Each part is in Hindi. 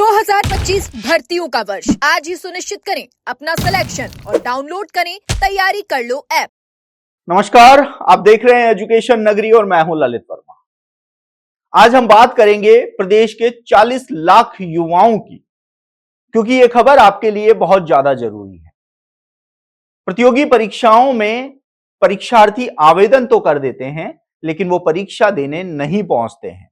2025 भर्तियों का वर्ष आज ही सुनिश्चित करें अपना सिलेक्शन और डाउनलोड करें तैयारी कर लो ऐप। नमस्कार, आप देख रहे हैं एजुकेशन नगरी और मैं हूं ललित वर्मा। आज हम बात करेंगे प्रदेश के 40 लाख युवाओं की, क्योंकि यह खबर आपके लिए बहुत ज्यादा जरूरी है। प्रतियोगी परीक्षाओं में परीक्षार्थी आवेदन तो कर देते हैं, लेकिन वो परीक्षा देने नहीं पहुंचते हैं,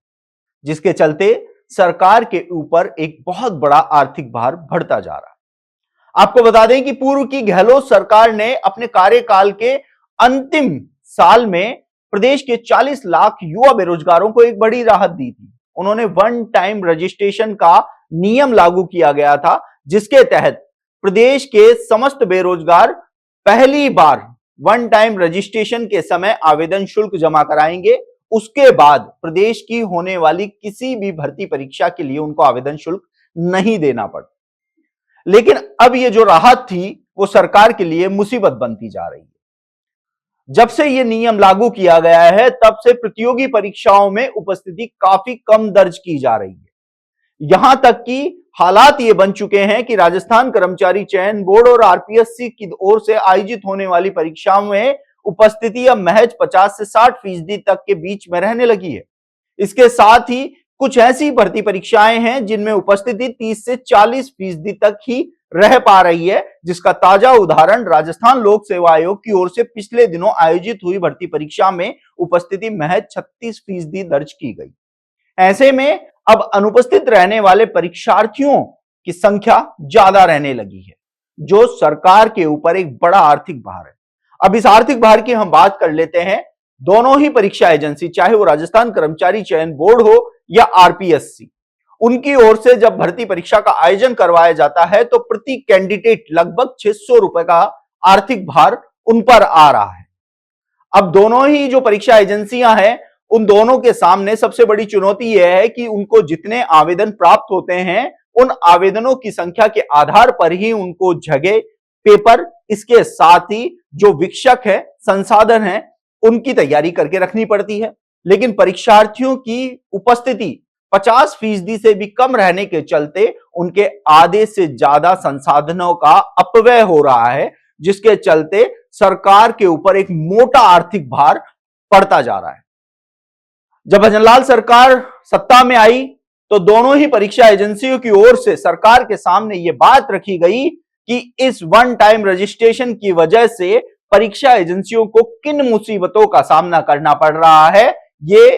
जिसके चलते सरकार के ऊपर एक बहुत बड़ा आर्थिक भार बढ़ता जा रहा है। आपको बता दें कि पूर्व की गहलोत सरकार ने अपने कार्यकाल के अंतिम साल में प्रदेश के 40 लाख युवा बेरोजगारों को एक बड़ी राहत दी थी। उन्होंने वन टाइम रजिस्ट्रेशन का नियम लागू किया गया था, जिसके तहत प्रदेश के समस्त बेरोजगार पहली बार वन टाइम रजिस्ट्रेशन के समय आवेदन शुल्क जमा कराएंगे। उसके बाद प्रदेश की होने वाली किसी भी भर्ती परीक्षा के लिए उनको आवेदन शुल्क नहीं देना पड़ता। लेकिन अब ये जो राहत थी वो सरकार के लिए मुसीबत बनती जा रही है। जब से ये नियम लागू किया गया है, तब से प्रतियोगी परीक्षाओं में उपस्थिति काफी कम दर्ज की जा रही है। यहां तक कि हालात ये बन चुके हैं कि राजस्थान कर्मचारी चयन बोर्ड और आरपीएससी की ओर से आयोजित होने वाली परीक्षाओं में उपस्थिति अब महज 50 से 60% तक के बीच में रहने लगी है। इसके साथ ही कुछ ऐसी भर्ती परीक्षाएं हैं जिनमें उपस्थिति 30 से 40% तक ही रह पा रही है, जिसका ताजा उदाहरण राजस्थान लोक सेवा आयोग की ओर से पिछले दिनों आयोजित हुई भर्ती परीक्षा में उपस्थिति महज 36% दर्ज की गई। ऐसे में अब अनुपस्थित रहने वाले परीक्षार्थियों की संख्या ज्यादा रहने लगी है, जो सरकार के ऊपर एक बड़ा आर्थिक भार है। अब इस आर्थिक भार की हम बात कर लेते हैं। दोनों ही परीक्षा एजेंसी, चाहे वो राजस्थान कर्मचारी चयन बोर्ड हो या आरपीएससी, उनकी ओर से जब भर्ती परीक्षा का आयोजन करवाया जाता है तो प्रति कैंडिडेट लगभग 600 रुपए का आर्थिक भार उन पर आ रहा है। अब दोनों ही जो परीक्षा एजेंसियां हैं, उन दोनों के सामने सबसे बड़ी चुनौती यह है कि उनको जितने आवेदन प्राप्त होते हैं, उन आवेदनों की संख्या के आधार पर ही उनको जगह, पेपर, इसके साथ ही जो विक्षक है, संसाधन है, उनकी तैयारी करके रखनी पड़ती है। लेकिन परीक्षार्थियों की उपस्थिति 50% से भी कम रहने के चलते उनके आधे से ज्यादा संसाधनों का अपव्यय हो रहा है, जिसके चलते सरकार के ऊपर एक मोटा आर्थिक भार पड़ता जा रहा है। जब भजनलाल सरकार सत्ता में आई तो दोनों ही परीक्षा एजेंसियों की ओर से सरकार के सामने यह बात रखी गई कि इस वन टाइम रजिस्ट्रेशन की वजह से परीक्षा एजेंसियों को किन मुसीबतों का सामना करना पड़ रहा है, ये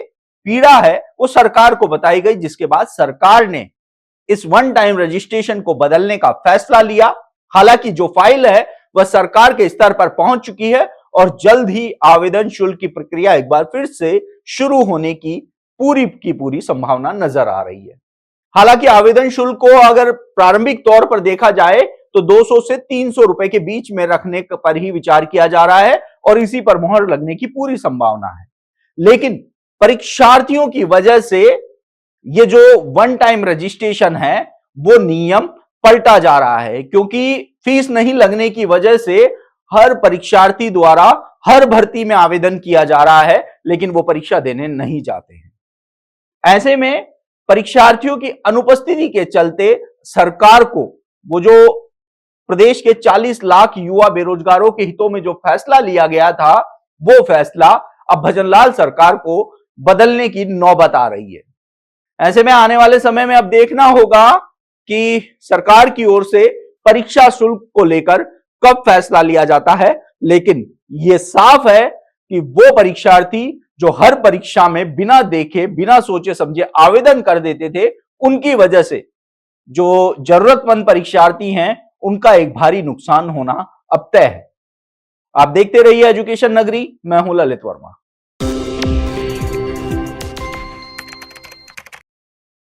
पीड़ा है वो सरकार को बताई गई, जिसके बाद सरकार ने इस वन टाइम रजिस्ट्रेशन को बदलने का फैसला लिया। हालांकि जो फाइल है वह सरकार के स्तर पर पहुंच चुकी है और जल्द ही आवेदन शुल्क की प्रक्रिया एक बार फिर से शुरू होने की पूरी संभावना नजर आ रही है। हालांकि आवेदन शुल्क को अगर प्रारंभिक तौर पर देखा जाए तो 200 से 300 रुपए के बीच में रखने पर ही विचार किया जा रहा है और इसी पर मोहर लगने की पूरी संभावना है। लेकिन परीक्षार्थियों की वजह से ये जो वन टाइम रजिस्ट्रेशन है वो नियम पलटा जा रहा है, क्योंकि फीस नहीं लगने की वजह से हर परीक्षार्थी द्वारा हर भर्ती में आवेदन किया जा रहा है, लेकिन वो परीक्षा देने नहीं जाते हैं। ऐसे में परीक्षार्थियों की अनुपस्थिति के चलते सरकार को वो जो प्रदेश के 40 लाख युवा बेरोजगारों के हितों में जो फैसला लिया गया था, वो फैसला अब भजनलाल सरकार को बदलने की नौबत आ रही है। ऐसे में आने वाले समय में अब देखना होगा कि सरकार की ओर से परीक्षा शुल्क को लेकर कब फैसला लिया जाता है। लेकिन यह साफ है कि वो परीक्षार्थी जो हर परीक्षा में बिना देखे, बिना सोचे समझे आवेदन कर देते थे, उनकी वजह से जो जरूरतमंद परीक्षार्थी हैं उनका एक भारी नुकसान होना अब तय है। आप देखते रहिए एजुकेशन नगरी, मैं हूं ललित वर्मा।